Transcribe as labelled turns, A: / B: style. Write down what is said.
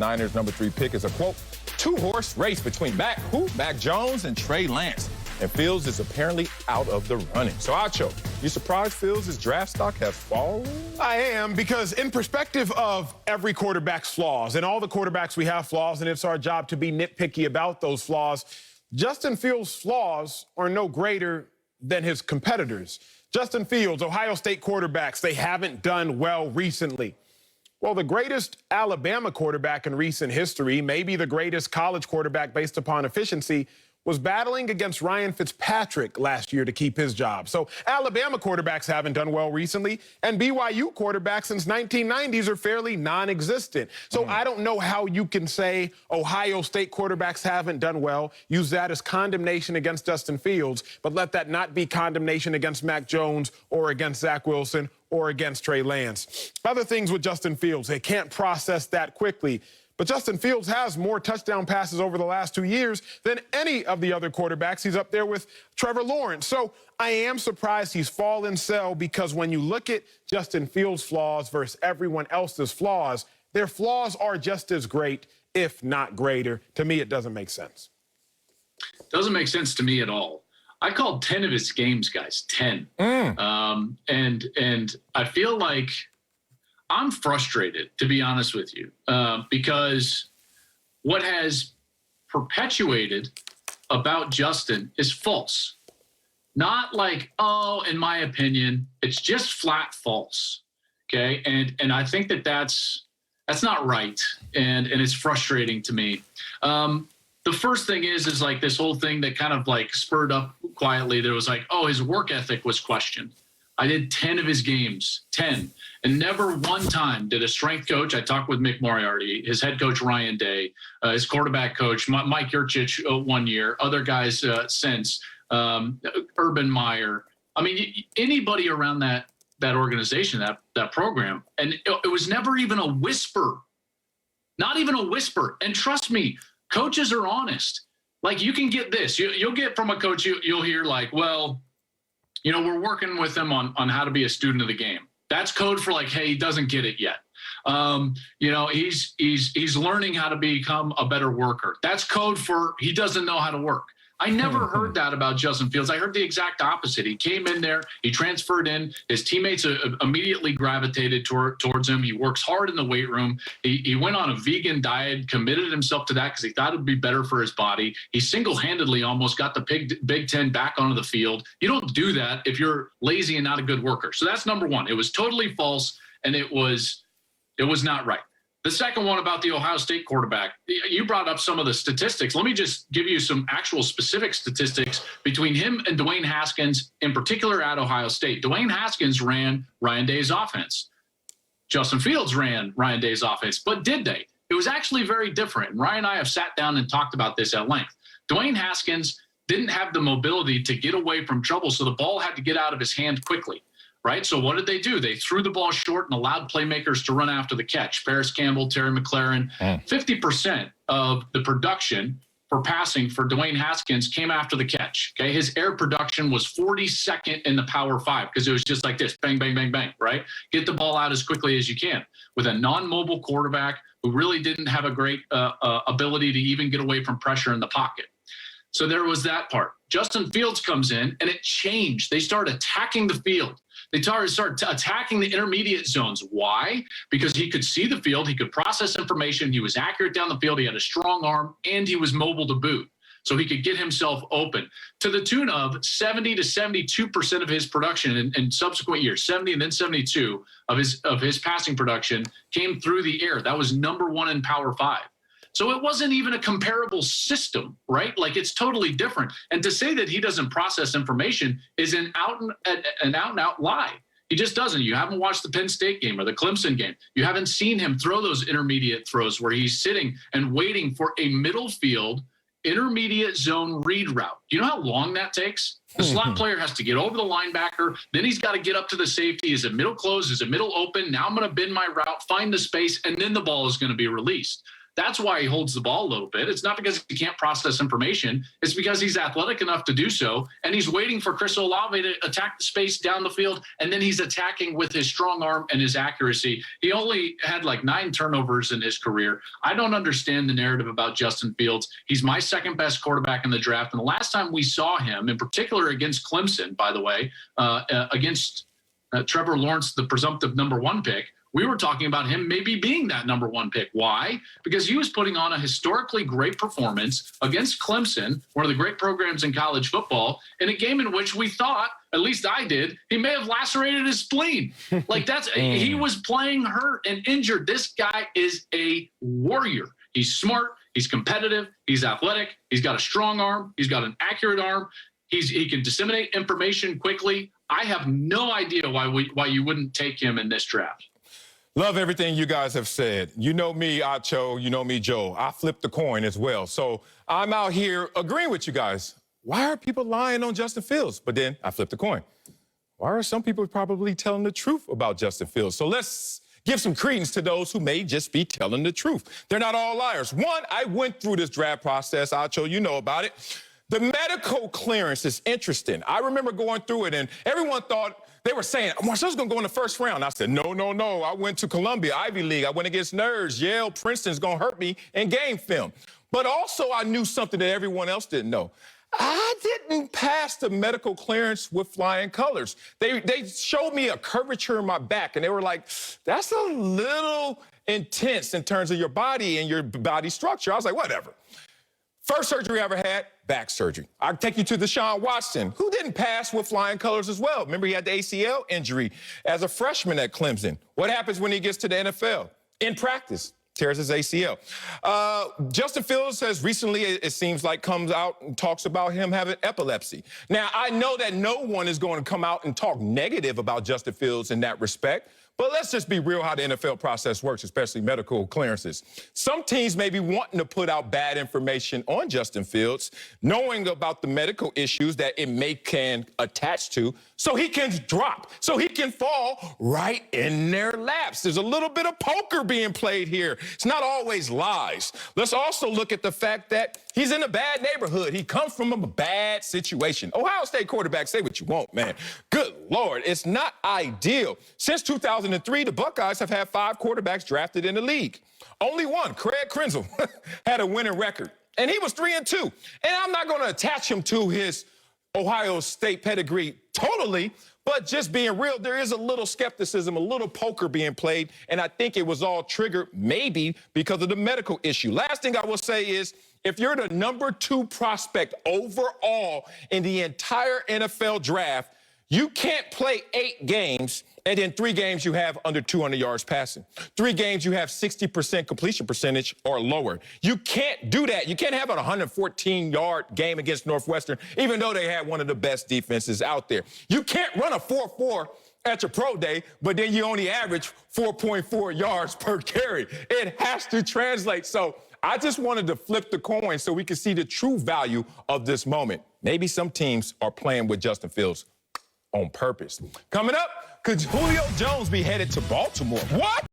A: Niners' number 3 pick is a, quote, two-horse race between Mac Jones and Trey Lance. And Fields is apparently out of the running. So, Acho, you surprised Fields' draft stock has fallen?
B: I am, because in perspective of every quarterback's flaws, and all the quarterbacks we have flaws, and it's our job to be nitpicky about those flaws, Justin Fields' flaws are no greater than his competitors. Justin Fields, Ohio State quarterbacks, they haven't done well recently. Well, the greatest Alabama quarterback in recent history, maybe the greatest college quarterback based upon efficiency, was battling against Ryan Fitzpatrick last year to keep his job. So Alabama quarterbacks haven't done well recently, and BYU quarterbacks since 1990s are fairly non-existent. So I don't know how you can say Ohio State quarterbacks haven't done well, use that as condemnation against Justin Fields, but let that not be condemnation against Mac Jones or against Zach Wilson or against Trey Lance. Other things with Justin Fields, they can't process that quickly. But Justin Fields has more touchdown passes over the last 2 years than any of the other quarterbacks. He's up there with Trevor Lawrence. So I am surprised he's fallen cell, because when you look at Justin Fields' flaws versus everyone else's flaws, their flaws are just as great, if not greater. To me, it doesn't make sense.
C: Doesn't make sense to me at all. I called 10 of his games, guys, 10. And I feel like I'm frustrated, to be honest with you, because what has perpetuated about Justin is false. Not like, oh, in my opinion, it's just flat false. Okay. And I think that's not right. And it's frustrating to me. The first thing is like this whole thing that kind of like spurred up quietly. There was like, oh, his work ethic was questioned. I did 10 of his games, 10. And never one time did a strength coach, I talked with Mick Moriarty, his head coach Ryan Day, his quarterback coach Mike Yurcich 1 year, other guys since, Urban Meyer. I mean, anybody around that organization, that program, and it was never even a whisper, not even a whisper. And trust me, coaches are honest. Like, you can get this. You'll get from a coach, you'll hear like, well, you know, we're working with him on how to be a student of the game. That's code for like, hey, he doesn't get it yet. You know, he's learning how to become a better worker. That's code for he doesn't know how to work. I never heard that about Justin Fields. I heard the exact opposite. He came in there, he transferred in, his teammates immediately gravitated towards him. He works hard in the weight room. He went on a vegan diet, committed himself to that because he thought it would be better for his body. He single-handedly almost got the Big Ten back onto the field. You don't do that if you're lazy and not a good worker. So that's number one. It was totally false, and it was not right. The second one about the Ohio State quarterback, you brought up some of the statistics. Let me just give you some actual specific statistics between him and Dwayne Haskins, in particular at Ohio State. Dwayne Haskins ran Ryan Day's offense. Justin Fields ran Ryan Day's offense, but did they? It was actually very different. And Ryan and I have sat down and talked about this at length. Dwayne Haskins didn't have the mobility to get away from trouble, so the ball had to get out of his hand quickly. Right. So what did they do? They threw the ball short and allowed playmakers to run after the catch. Paris Campbell, Terry McLaurin, 50% of the production for passing for Dwayne Haskins came after the catch. Okay. His air production was 42nd in the Power 5 because it was just like this, bang, bang, bang, bang. Right. Get the ball out as quickly as you can with a non-mobile quarterback who really didn't have a great ability to even get away from pressure in the pocket. So there was that part. Justin Fields comes in and it changed. They started attacking the field. They started attacking the intermediate zones. Why? Because he could see the field. He could process information. He was accurate down the field. He had a strong arm, and he was mobile to boot. So he could get himself open to the tune of 70 to 72% of his production in subsequent years. 70 and then 72 of his passing production came through the air. That was number one in Power 5. So it wasn't even a comparable system, right? Like, it's totally different. And to say that he doesn't process information is an out and out lie. He just doesn't. You haven't watched the Penn State game or the Clemson game. You haven't seen him throw those intermediate throws where he's sitting and waiting for a middle field intermediate zone read route. Do you know how long that takes? The slot player has to get over the linebacker. Then he's got to get up to the safety. Is it middle closed? Is it middle open? Now I'm going to bend my route, find the space, and then the ball is going to be released. That's why he holds the ball a little bit. It's not because he can't process information. It's because he's athletic enough to do so, and he's waiting for Chris Olave to attack the space down the field, and then he's attacking with his strong arm and his accuracy. He only had like 9 turnovers in his career. I don't understand the narrative about Justin Fields. He's my second best quarterback in the draft, and the last time we saw him, in particular against Clemson, by the way, against Trevor Lawrence, the presumptive number 1 pick, we were talking about him maybe being that number 1 pick. Why? Because he was putting on a historically great performance against Clemson, one of the great programs in college football, in a game in which we thought, at least I did, he may have lacerated his spleen. Like he was playing hurt and injured. This guy is a warrior. He's smart. He's competitive. He's athletic. He's got a strong arm. He's got an accurate arm. He can disseminate information quickly. I have no idea why you wouldn't take him in this draft.
A: Love everything you guys have said. You know me, Acho. You know me, Joe. I flipped the coin as well. So I'm out here agreeing with you guys. Why are people lying on Justin Fields? But then I flipped the coin. Why are some people probably telling the truth about Justin Fields? So let's give some credence to those who may just be telling the truth. They're not all liars. One, I went through this draft process. Acho, you know about it. The medical clearance is interesting. I remember going through it, and everyone thought, they were saying, Marcellus going to go in the first round. I said, no. I went to Columbia, Ivy League. I went against nerds. Yale, Princeton's going to hurt me in game film. But also I knew something that everyone else didn't know. I didn't pass the medical clearance with flying colors. They showed me a curvature in my back, and they were like, that's a little intense in terms of your body and your body structure. I was like, whatever. First surgery I ever had, back surgery. I'll take you to Deshaun Watson, who didn't pass with flying colors as well. Remember, he had the ACL injury as a freshman at Clemson. What happens when he gets to the NFL? In practice, tears his ACL. Justin Fields has recently, it seems like, comes out and talks about him having epilepsy. Now, I know that no one is going to come out and talk negative about Justin Fields in that respect. But let's just be real how the NFL process works, especially medical clearances. Some teams may be wanting to put out bad information on Justin Fields, knowing about the medical issues that it can attach to, so he can drop, so he can fall right in their laps. There's a little bit of poker being played here. It's not always lies. Let's also look at the fact that he's in a bad neighborhood. He comes from a bad situation. Ohio State quarterback, say what you want, man. Good Lord, it's not ideal. Since 2003, the Buckeyes have had 5 quarterbacks drafted in the league. Only one, Craig Krenzel, had a winning record, and he was 3-2. And I'm not going to attach him to his Ohio State pedigree totally, but just being real, there is a little skepticism, a little poker being played, and I think it was all triggered maybe because of the medical issue. Last thing I will say is, if you're the number 2 prospect overall in the entire NFL draft, you can't play 8 games and in 3 games you have under 200 yards passing. 3 games you have 60% completion percentage or lower. You can't do that. You can't have a 114-yard game against Northwestern, even though they had one of the best defenses out there. You can't run a 4.4 at your pro day, but then you only average 4.4 yards per carry. It has to translate. So I just wanted to flip the coin so we can see the true value of this moment. Maybe some teams are playing with Justin Fields on purpose. Coming up, could Julio Jones be headed to Baltimore? What?